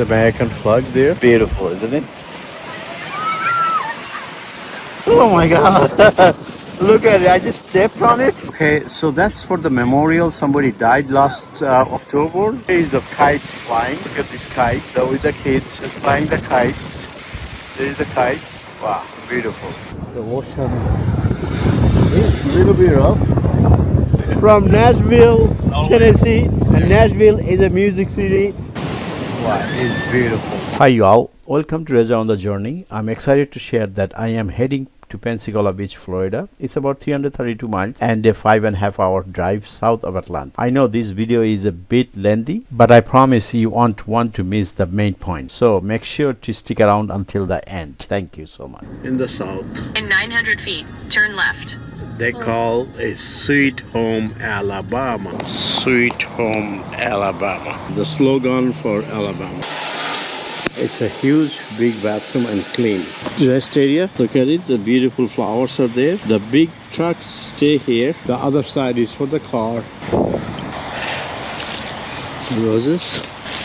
the American flag there. Beautiful, isn't it? Oh my god. Look at it, I just stepped on it. Okay, so that's for the memorial. Somebody died last October. There is the kites flying. Look at this kite. So with the kids just flying the kites. There is the kite. Wow, beautiful. The ocean is a little bit rough. From Nashville, Tennessee, and Nashville is a music city. Wow, it's beautiful. Hi y'all, welcome to Reza On The Journey. I'm excited to share that I am heading to Pensacola Beach, Florida. It's about 332 miles and a 5.5 hour drive south of Atlanta. I know this video is a bit lengthy, but I promise you won't want to miss the main point. So make sure to stick around until the end. Thank you so much. In the south, in 900 feet, turn left. They call it Sweet Home, Alabama. Sweet Home, Alabama. The slogan for Alabama. It's a huge, big bathroom and clean. Rest area, look at it. The beautiful flowers are there. The big trucks stay here. The other side is for the car. Roses.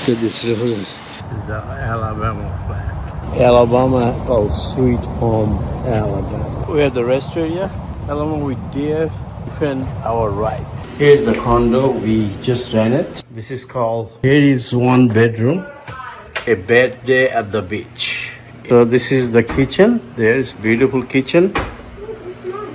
Look at these roses. This is the Alabama flag. Alabama called Sweet Home, Alabama. We have the rest area. Along with deer, defend our rights. Here's the condo we just rented. This is called, here is one bedroom, a bed day at the beach. So this is the kitchen. There is beautiful kitchen.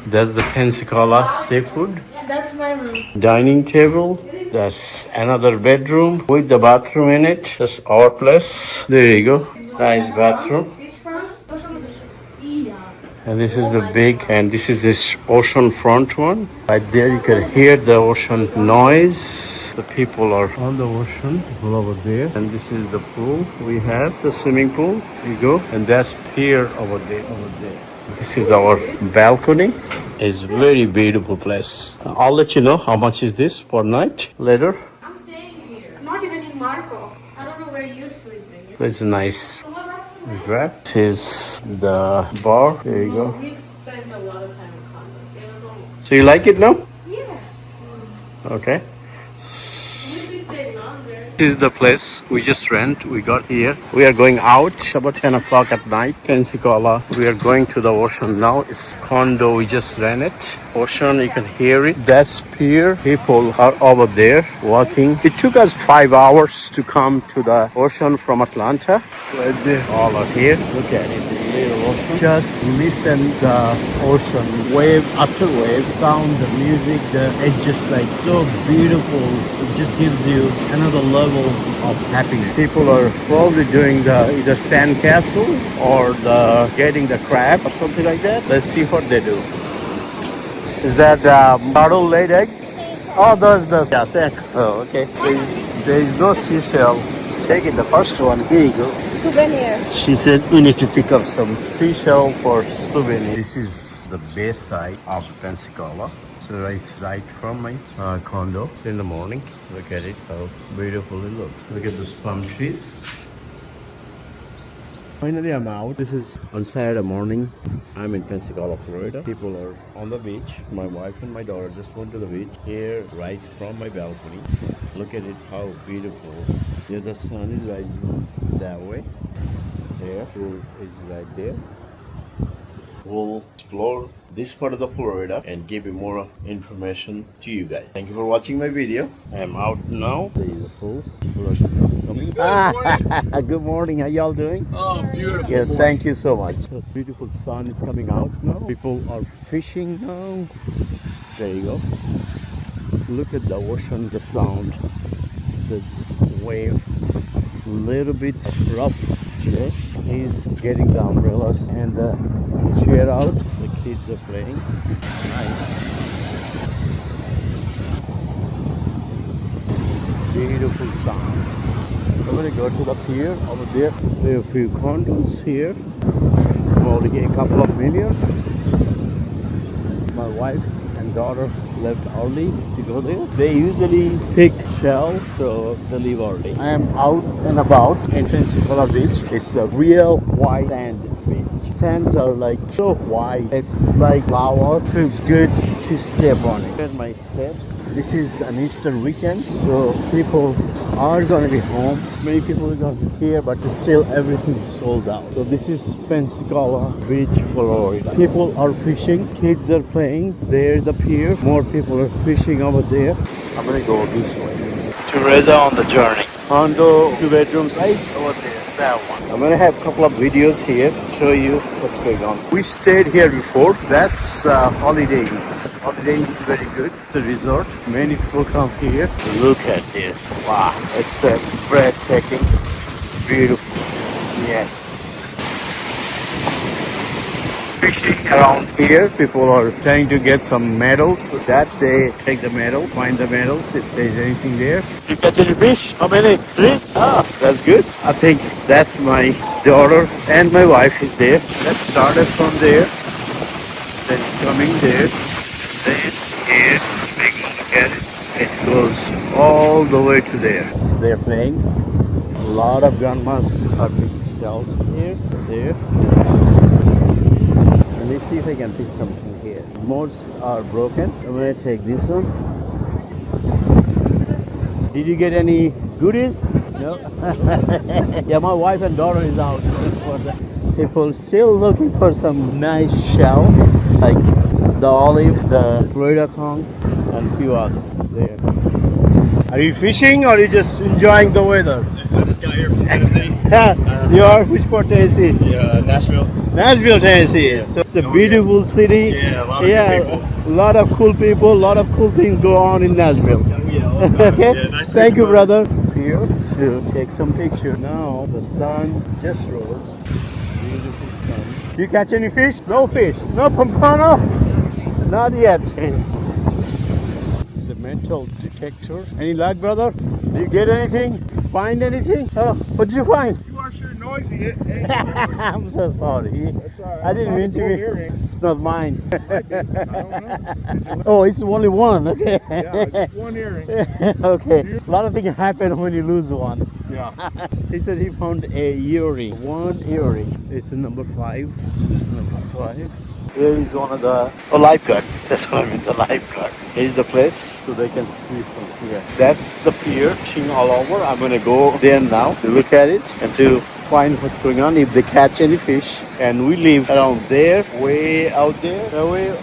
That's the Pensacola seafood. That's my room. Dining table. That's another bedroom with the bathroom in it. That's our place. There you go. Nice bathroom. And this is the big, and this is this ocean front one. Right there you can hear the ocean noise. The people are on the ocean, people over there. And this is the pool we have, the swimming pool. There you go. And that's pier over there, This is our balcony. It's very beautiful place. I'll let you know how much is this per night later. I'm staying here. I'm not even in Marco. I don't know where you're sleeping. It's nice. This is the bar. There you go. We've spent a lot of time in condos. They don't know. So you like it now? Yes. Okay. We'll be staying longer. This is the place we just rent. We got here. We are going out. It's about 10 o'clock at night. Pensacola. We are going to the ocean now. It's condo we just rented. Ocean, you can hear it. That's pier. People are over there walking. It took us 5 hours to come to the ocean from Atlanta. Right there. All are here. Look at it. Little ocean. Just listen the ocean. Wave after wave. Sound, the music. It's just like so beautiful. It just gives you another level of happiness. People are probably doing the either sand castle or the getting the crab or something like that. Let's see what they do. Is that turtle laid egg? Oh, those yeah, sand. Oh, okay. There is no seashell. Take it, the first one. Here you go. Souvenir. She said we need to pick up some seashell for souvenir. This is the bay side of Pensacola. So it's right from my condo in the morning. Look at it, how beautiful it looks. Look at those palm trees. Finally, I'm out. This is on Saturday morning. I'm in Pensacola, Florida. People are on the beach. My wife and my daughter just went to the beach. Here, right from my balcony. Look at it, how beautiful. Here the sun is rising that way. There, pool is right there. We'll explore this part of the Florida and give you more information to you guys. Thank you for watching my video. I'm out now. There is the pool. Good morning. How y'all doing? Oh, beautiful. Yeah, thank you so much. The beautiful sun is coming out now. People are fishing now. There you go. Look at the ocean, the sound, the wave. Little bit rough today. He's getting the umbrellas and the chair out. The kids are playing. Nice. Beautiful sound. I'm gonna go to the pier over there. There are a few condos here. Only a couple of million. My wife and daughter left early to go there. They usually pick shell, so they leave early. I am out and about in Pensacola Beach. It's a real white sand beach. Sands are like so white. It's like lava. Feels good to step on it. Look at my steps. This is an Easter weekend, so people are gonna be home. Many people are gonna be here, but still everything is sold out. So this is Pensacola Beach, Florida. People are fishing, kids are playing. There's the pier. More people are fishing over there. I'm gonna go this way. To Reza On The Journey. Condo, 2 bedrooms, right over there. That one. I'm gonna have a couple of videos here to show you what's going on. We stayed here before. That's Holiday Inn. Holiday Inn is very good. The resort. Many people come here. Look at this. Wow, it's breathtaking. It's beautiful. Yes. Fishing around here, people are trying to get some medals. That they take the medal, find the medals if there's anything there. You catch any fish? How many? 3? Ah, that's good. I think that's my daughter and my wife is there. Let's start it from there. Then coming there. Then here, take a look at it. It goes all the way to there. They're playing. A lot of grandmas are picking shells here, there. Let's see if I can pick something here. Most are broken. I'm gonna take this one. Did you get any goodies? No? Yeah, my wife and daughter is out. People still looking for some nice shells, like the olive, the Florida conchs, and a few others there. Are you fishing or are you just enjoying the weather? I just got here from Tennessee. You are? Which part Tennessee? Yeah, Nashville. Nashville, Tennessee. Yeah. So it's a beautiful city. Yeah, a lot of good people. A lot of cool people, a lot of cool things go on in Nashville. Yeah, all the time. Okay? Yeah, nice to Thank meet you, you, brother. Here to take some pictures. Now the sun just rose. Beautiful sun. You catch any fish? No fish. No pompano? Not yet. It's a metal detector. Any luck, brother? Did you get anything? Find anything? Oh, what did you find? You are sure noisy. I'm so sorry. I didn't mean to be. It's not mine. I don't know. Oh, it's only one. Okay. Yeah, just one earring. Okay. A lot of things happen when you lose one. Yeah. He said he found a earring. One earring. It's number 5. This is number 5. Here is one of the lifeguard. That's what I mean, the lifeguard. Here's the place so they can see from here. That's the pier, fishing all over. I'm gonna go there now to look at it and to find what's going on, if they catch any fish. And we live around there, way out there.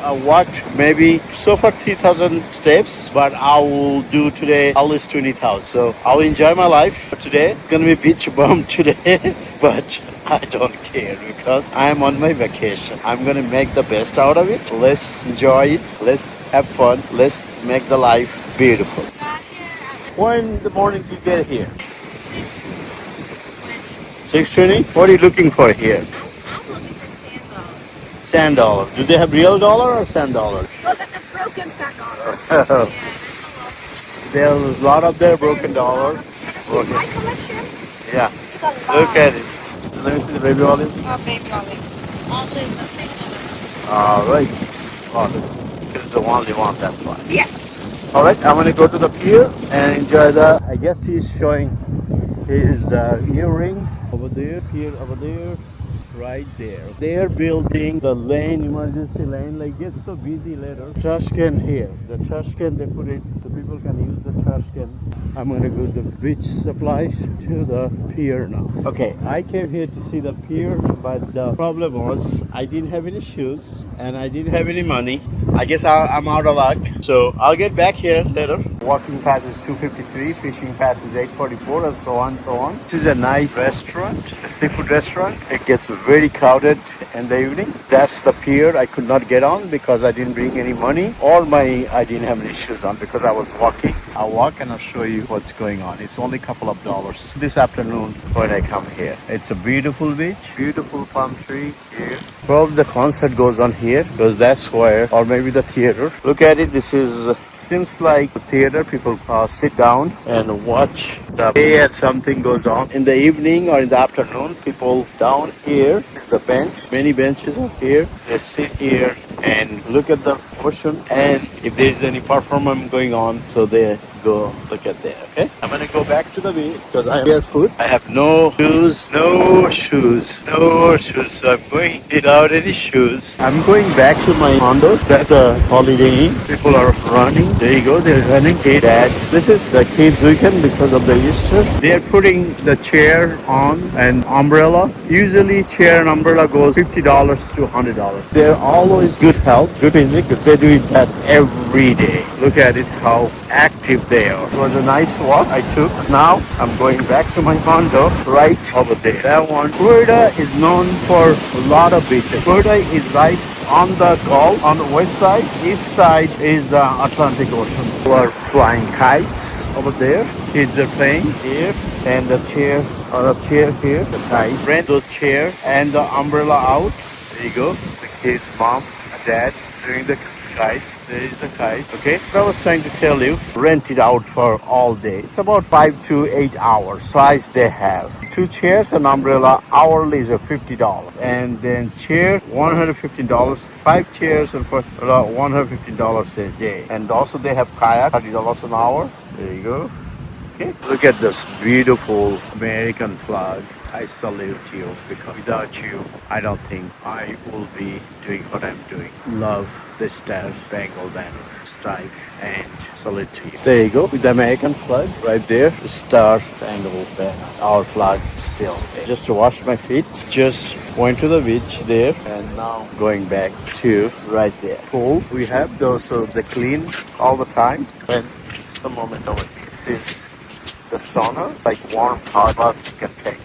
I walked maybe so far 3,000 steps, but I will do today at least 20,000. So I'll enjoy my life for today. It's gonna be beach bum today, but I don't care because I'm on my vacation. I'm gonna make the best out of it. Let's enjoy it. Let's have fun. Let's make the life beautiful. When in the morning do you get here? 6:20. What are you looking for here? I'm looking for sand dollars. Sand dollar. Do they have real dollar or sand dollar? Look at the broken sand dollars. There's a lot of their broken dollar. See my collection? Yeah. It's a lot. Look at it. Let me see the baby olive. Oh, baby olive. Olive, a single olive. All right. Olive. This is the one they want. That's why. Yes. All right. I'm gonna go to the pier and enjoy the. I guess he's showing his earring over there. Pier over there. Right there. They're building the lane, emergency lane, like gets so busy later. Trash can here. The trash can they put it so people can use the trash can. I'm gonna go to the beach supplies to the pier now. Okay, I came here to see the pier, but the problem was I didn't have any shoes and I didn't have any money. I guess I'm out of luck. So I'll get back here later. Walking pass is 253, fishing pass is 844, and so on, so on. This is a nice restaurant, a seafood restaurant. It gets very crowded in the evening. That's the pier I could not get on because I didn't bring any money or I didn't have any shoes on because I was walking. I'll walk and I'll show you what's going on. It's only a couple of dollars this afternoon when I come here. It's a beautiful beach, beautiful palm tree here. Probably the concert goes on here because that's where, or maybe the theater. Look at it. This is seems like a theater. People sit down and watch the play and something goes on. In the evening or in the afternoon, people down here is the bench. Many benches are here. They sit here and look at the ocean. And if there's any performance going on, so they go look at there, okay? I'm gonna go back to the beach because I am barefoot. I have no shoes, no shoes, no shoes. So I'm going without any shoes. I'm going back to my condo. That's a holiday inn. People are running. There you go, they're running. Hey, Dad, this is the kids' weekend because of the Easter. They're putting the chair on and umbrella. Usually chair and umbrella goes $50 to $100. They're always good health, good physique. They do that every day. Look at it, how active they are. It was a nice walk I took. Now I'm going back to my condo right over there. That one. Florida is known for a lot of beaches. Florida is right on the Gulf, on the west side. East side is the Atlantic Ocean. We are flying kites over there. Kids are playing here. And the chair, or a chair here, the kite. Rent the chair and the umbrella out. There you go. The kids, mom, dad, doing the kite. There is the kite. Okay. So I was trying to tell you, rent it out for all day. It's about 5 to 8 hours. Price they have. 2 chairs and umbrella hourly is $50. And then chair $115. 5 chairs and for $115 a day. And also they have kayak, $30 an hour. There you go. Okay. Look at this beautiful American flag. I salute you because without you, I don't think I will be doing what I'm doing. Love the Star Spangled Banner, stripe, and salute to you. There you go, with the American flag right there, the Star Spangled Banner. Our flag still there. Just to wash my feet, just went to the beach there, and now going back to right there. Pool, we have those, so they clean all the time. And some moment over here. This is the sauna, like warm hot bath you can take.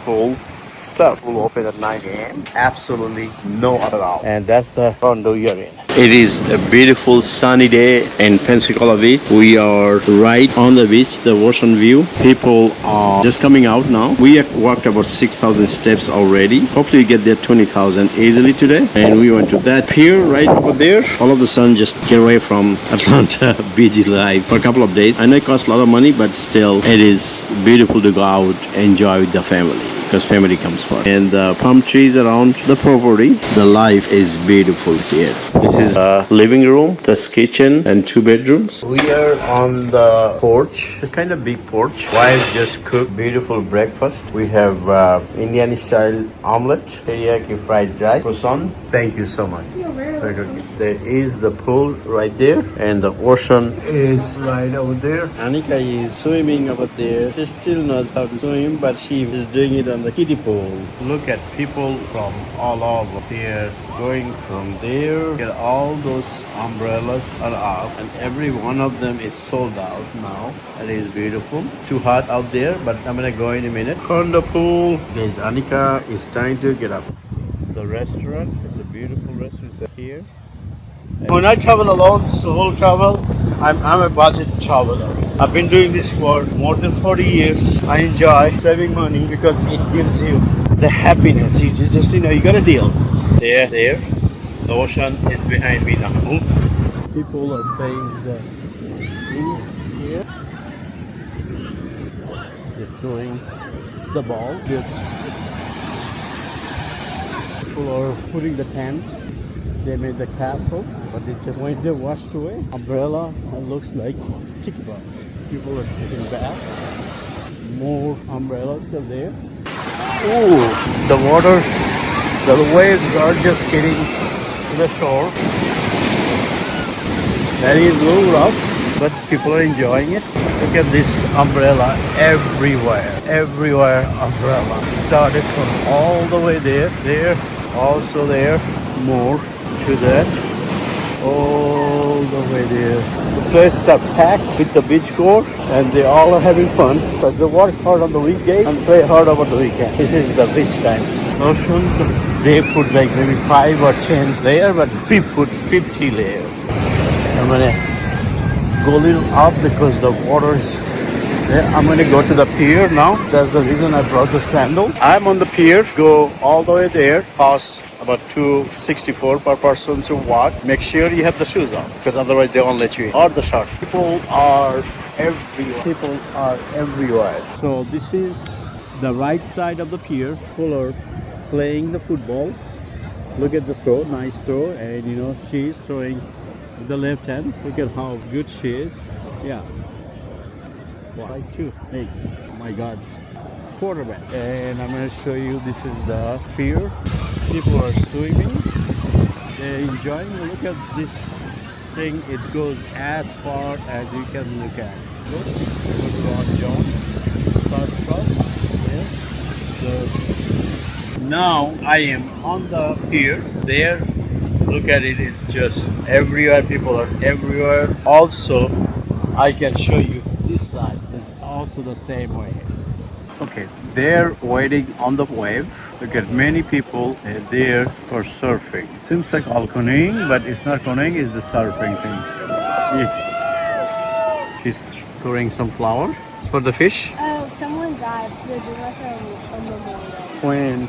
Cool stuff. Will open at 9 a.m. Absolutely no other hour. And that's the condo you're in. It is a beautiful sunny day in Pensacola Beach. We are right on the beach, the ocean view. People are just coming out now. We have walked about 6,000 steps already. Hopefully we get there 20,000 easily today. And we went to that pier right over there. All of the sun just get away from Atlanta beach life for a couple of days. I know it costs a lot of money, but still it is beautiful to go out, enjoy with the family. Because family comes first. And the palm trees around the property. The life is beautiful here. This is a living room, this kitchen, and 2 bedrooms. We are on the porch, a kind of big porch. Wife just cooked beautiful breakfast. We have Indian style omelette, teriyaki fried rice, croissant. Thank you so much. Very good. There is the pool right there, and the ocean is right over there. Anika is swimming over there. She still knows how to swim, but she is doing it on the kiddie pool. Look at people from all over here, going from there. Get all those umbrellas are up, and every one of them is sold out now. It is beautiful. Too hot out there, but I'm gonna go in a minute. Condo pool. Guys, Anika is trying to get up. The restaurant is a beautiful restaurant here. When I travel alone, solo travel, I'm a budget traveler. I've been doing this for more than 40 years. I enjoy saving money because it gives you the happiness. You just you got a deal. There. The ocean is behind me now. People are playing the thing here. They're throwing the ball. People are putting the tent. They made the castle, but it just went there, washed away. Umbrella, it looks like tiki bar. People are taking back. More umbrellas are there. Oh, the water, the waves are just hitting the shore. That is a little rough, but people are enjoying it. Look at this umbrella everywhere umbrella. Started from all the way there, also there, more to that, all the way there. The places are packed with the beach goers, and they all are having fun. But they work hard on the weekday and play hard over the weekend. This is the beach time. Ocean, they put like maybe 5 or 10 layers, but we put 50 layers. I'm gonna go a little up because the water is there. I'm gonna go to the pier now. That's the reason I brought the sandal. I'm on the pier, go all the way there, cost about $2.64 per person to walk. Make sure you have the shoes on, because otherwise they won't let you in. Or the short. People are everywhere. So this is the right side of the pier. People are playing the football. Look at the throw, nice throw. And she's throwing the left hand. Look at how good she is. Yeah. Like two. Hey, oh my God. Quarterback. And I'm going to show you, this is the pier. People are swimming. They're enjoying. Look at this thing. It goes as far as you can look at. Look, Rod John. Starts up. Yeah. So now I am on the pier. There. Look at it. It's just everywhere. People are everywhere. Also, I can show you this side. It's also the same way. Okay, they're waiting on the wave. Look at many people there for surfing. Seems like all canoeing, but it's not canoeing, it's the surfing thing. Yeah. She's throwing some flour for the fish. Oh, someone died, so they're doing like a memorial. When?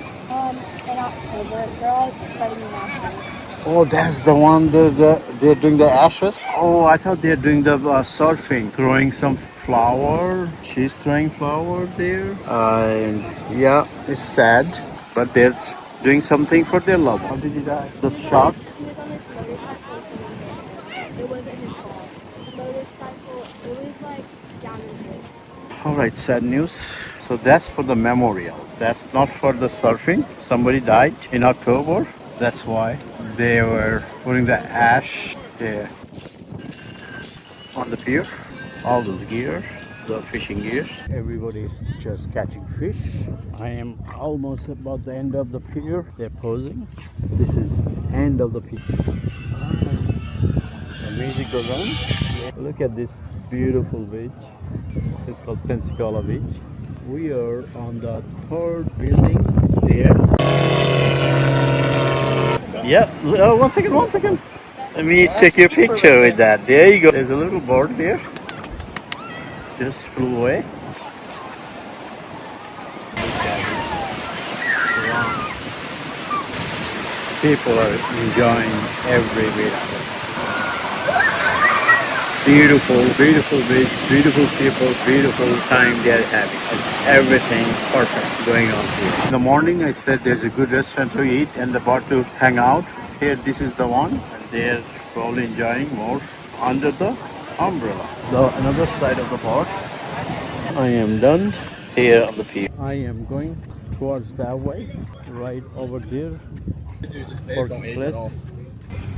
In October. They're all spreading the ashes. Oh, that's the one they're doing the ashes. Oh, I thought they're doing the surfing, throwing some flour. She's throwing flour there. And yeah, it's sad, but they're doing something for their loved one. How did he die? The shark? He was on his motorcycle and someone hit him. It wasn't his fault. The motorcycle, it was like down in his. All right, sad news. So that's for the memorial. That's not for the surfing. Somebody died in October. That's why they were putting the ash there on the pier. All those gear, the fishing gear. Everybody's just catching fish. I am almost about the end of the pier. They're posing. This is end of the pier. The music goes on. Look at this beautiful beach. It's called Pensacola Beach. We are on the third building there. Yeah, one second. Let me take your picture with that. There you go. There's a little board there. Just flew away. Look at it. Wow. People are enjoying every bit of it. Beautiful, beautiful beach, beautiful people, beautiful time they're having. It's everything perfect going on here. In the morning I said there's a good restaurant to eat and about to hang out. Here this is the one and they're probably enjoying more under the umbrella. Another side of the park. I am done here on the pier. I am going towards that way, right over there. Port Place.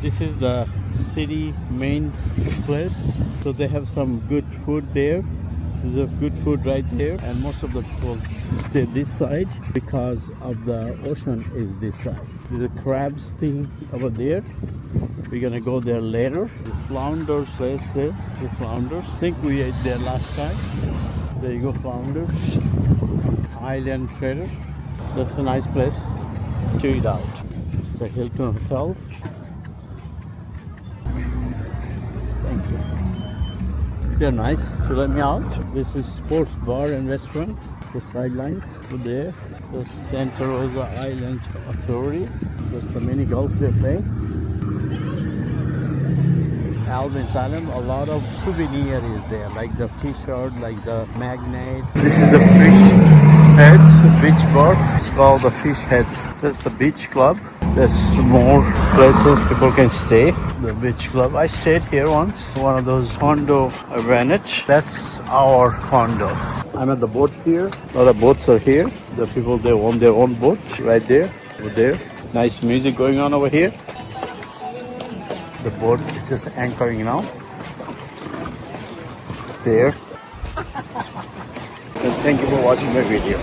This is the city main place, so they have some good food there. There's a good food right there, and most of the people stay this side because of the ocean is this side. There's a crabs thing over there. We're gonna go there later. The flounders place there. The flounders. I think we ate there last time. There you go, flounders. Island Trader. That's a nice place to eat out. The Hilton Hotel. Thank you. They're nice to let me out. This is Sports Bar and Restaurant. The sidelines over there. The Santa Rosa Island Authority. That's the mini golf they're playing. Alvin's Island. A lot of souvenir is there, like the T-shirt, like the magnet. This is the Fish Heads beach bar. It's called the Fish Heads. That's the beach club. There's more places people can stay. The beach club. I stayed here once. One of those condo advantage. That's our condo. I'm at the boat here. A lot of boats are here. The people, they own their own boat right there, over there. Nice music going on over here. The boat is just anchoring now. There. And thank you for watching my video.